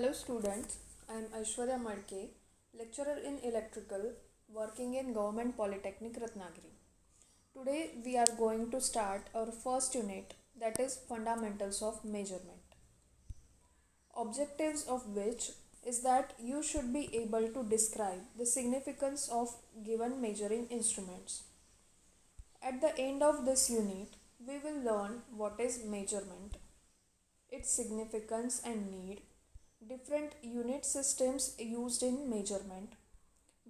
Hello students, I am Aishwarya Madke, lecturer in electrical working in Government Polytechnic Ratnagiri. Today we are going to start our first unit, that is fundamentals of measurement. Objectives of which is that you should be able to describe the significance of given measuring instruments. At the end of this unit, we will learn what is measurement, its significance and need, different unit systems used in measurement,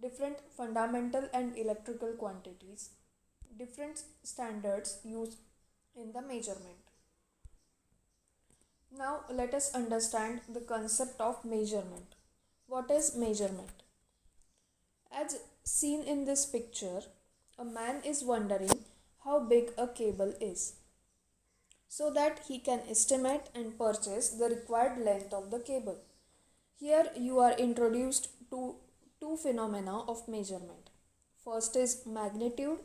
different fundamental and electrical quantities, different standards used in the measurement. Now let us understand the concept of measurement. What is measurement? As seen in this picture, a man is wondering how big a cable is so that he can estimate and purchase the required length of the cable. Here you are introduced to two phenomena of measurement. First is magnitude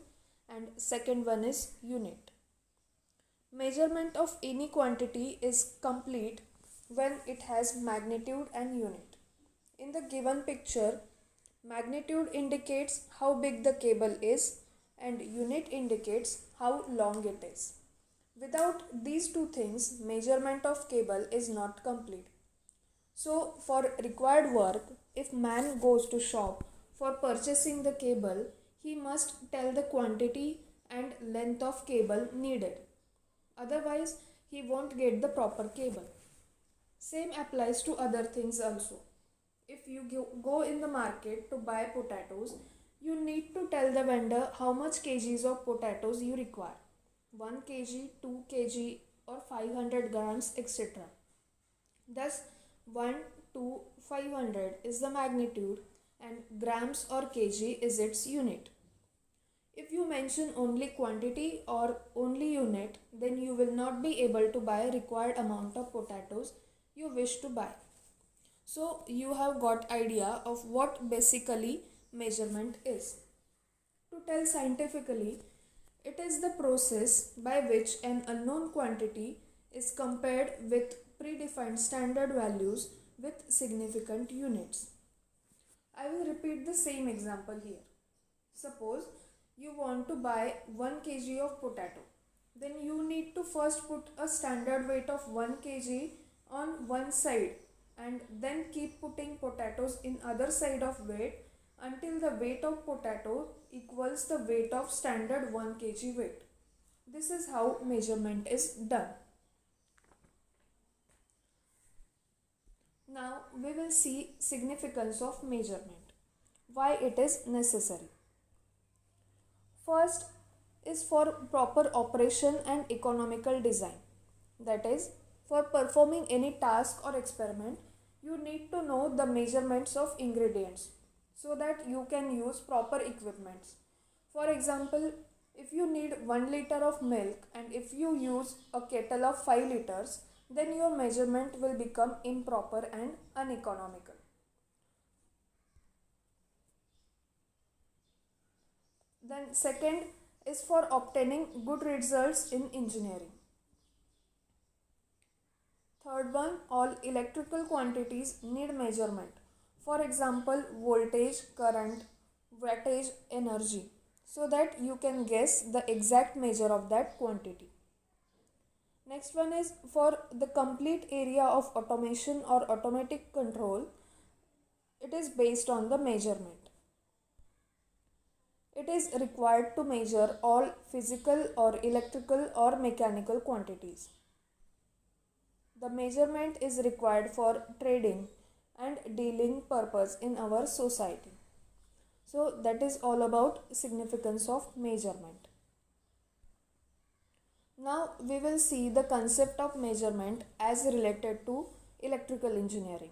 and second one is unit. Measurement of any quantity is complete when it has magnitude and unit. In the given picture, magnitude indicates how big the cable is and unit indicates how long it is. Without these two things, measurement of cable is not complete. So for required work, if man goes to shop for purchasing the cable, he must tell the quantity and length of cable needed. Otherwise, he won't get the proper cable. Same applies to other things also. If you go in the market to buy potatoes, you need to tell the vendor how much kgs of potatoes you require. 1 kg, 2 kg or 500 grams, etc. Thus 1 to 500 is the magnitude and grams or kg is its unit. If you mention only quantity or only unit, then you will not be able to buy required amount of potatoes you wish to buy. So you have got idea of what basically measurement is. To tell scientifically, it is the process by which an unknown quantity is compared with predefined standard values with significant units. I will repeat the same example here. Suppose you want to buy 1 kg of potato. Then you need to first put a standard weight of 1 kg on one side and then keep putting potatoes in other side of weight until the weight of potato equals the weight of standard 1 kg weight. This is how measurement is done. Now we will see significance of measurement. Why it is necessary. First is for proper operation and economical design. That is, for performing any task or experiment, you need to know the measurements of ingredients so that you can use proper equipments. For example, if you need 1 liter of milk and if you use a kettle of 5 liters, then your measurement will become improper and uneconomical. Then second is for obtaining good results in engineering. Third one, all electrical quantities need measurement. For example, voltage, current, wattage, energy, so that you can guess the exact measure of that quantity. Next one is for the complete area of automation or automatic control. It is based on the measurement. It is required to measure all physical or electrical or mechanical quantities. The measurement is required for trading and dealing purpose in our society. So that is all about significance of measurement. Now we will see the concept of measurement as related to electrical engineering.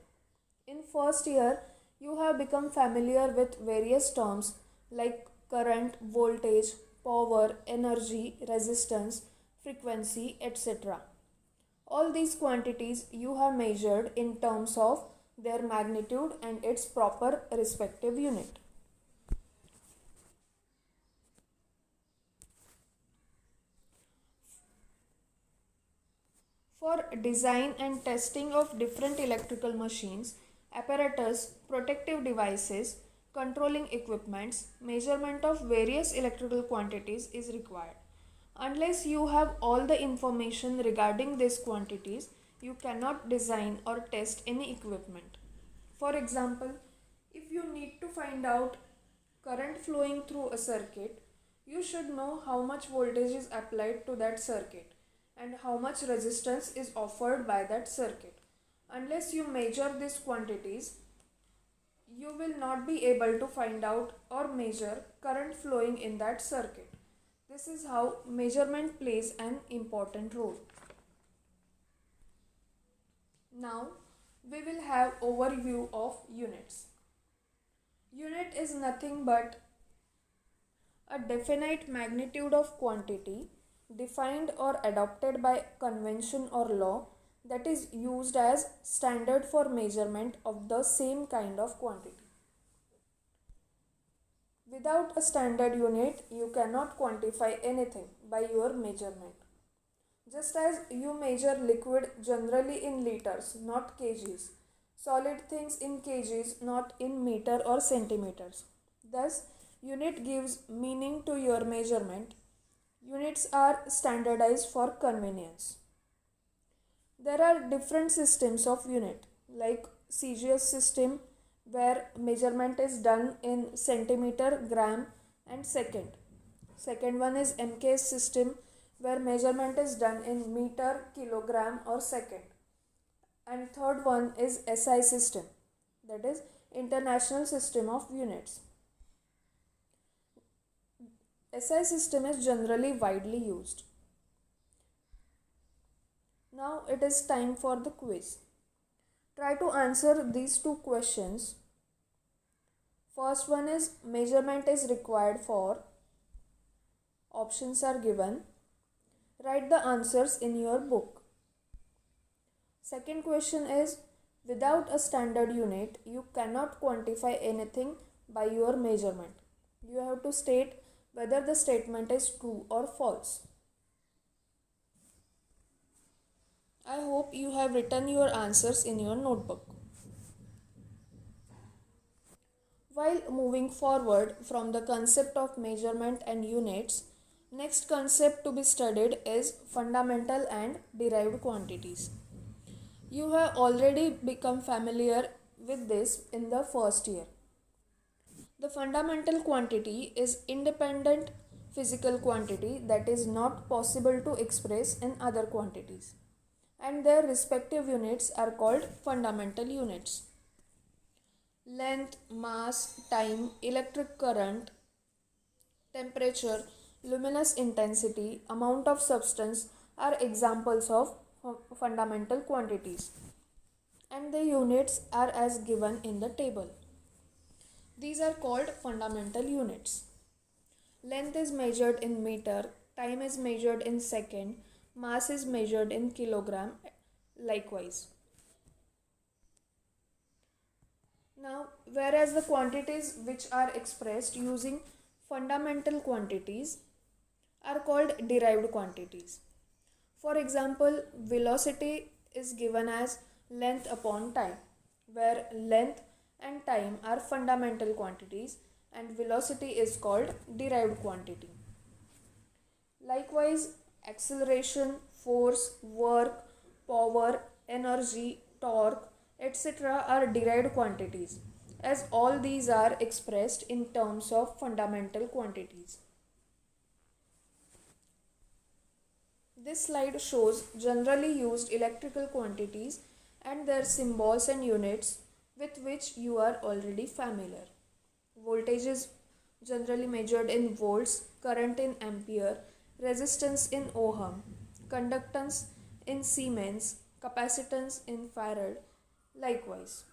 In first year, you have become familiar with various terms like current, voltage, power, energy, resistance, frequency, etc. All these quantities you have measured in terms of their magnitude and its proper respective unit. For design and testing of different electrical machines, apparatus, protective devices, controlling equipments, measurement of various electrical quantities is required. Unless you have all the information regarding these quantities, you cannot design or test any equipment. For example, if you need to find out current flowing through a circuit, you should know how much voltage is applied to that circuit and how much resistance is offered by that circuit. Unless you measure these quantities, you will not be able to find out or measure current flowing in that circuit. This is how measurement plays an important role. Now we will have overview of units. Unit is nothing but a definite magnitude of quantity defined or adopted by convention or law that is used as standard for measurement of the same kind of quantity. Without a standard unit, you cannot quantify anything by your measurement. Just as you measure liquid generally in liters, not kgs, solid things in kgs, not in meter or centimeters. Thus, unit gives meaning to your measurement. Units are standardized for convenience. There are different systems of unit like CGS system where measurement is done in centimeter, gram and second. Second one is MKS system where measurement is done in meter, kilogram or second. And third one is SI system, that is International System of Units. SI system is generally widely used. Now it is time for the quiz. Try to answer these two questions. First one is measurement is required for. Options are given. Write the answers in your book. Second question is without a standard unit, you cannot quantify anything by your measurement. You have to state whether the statement is true or false. I hope you have written your answers in your notebook. While moving forward from the concept of measurement and units, next concept to be studied is fundamental and derived quantities. You have already become familiar with this in the first year. The fundamental quantity is independent physical quantity that is not possible to express in other quantities, and their respective units are called fundamental units. Length, mass, time, electric current, temperature, luminous intensity, amount of substance are examples of fundamental quantities, and the units are as given in the table. These are called fundamental units. Length is measured in meter, time is measured in second, mass is measured in kilogram, likewise. Now, whereas the quantities which are expressed using fundamental quantities are called derived quantities. For example, velocity is given as length upon time, where length and time are fundamental quantities and velocity is called derived quantity. Likewise, acceleration, force, work, power, energy, torque, etc. are derived quantities, as all these are expressed in terms of fundamental quantities. This slide shows generally used electrical quantities and their symbols and units with which you are already familiar. Voltage is generally measured in volts, current in ampere, resistance in ohm, conductance in Siemens, capacitance in farad, likewise.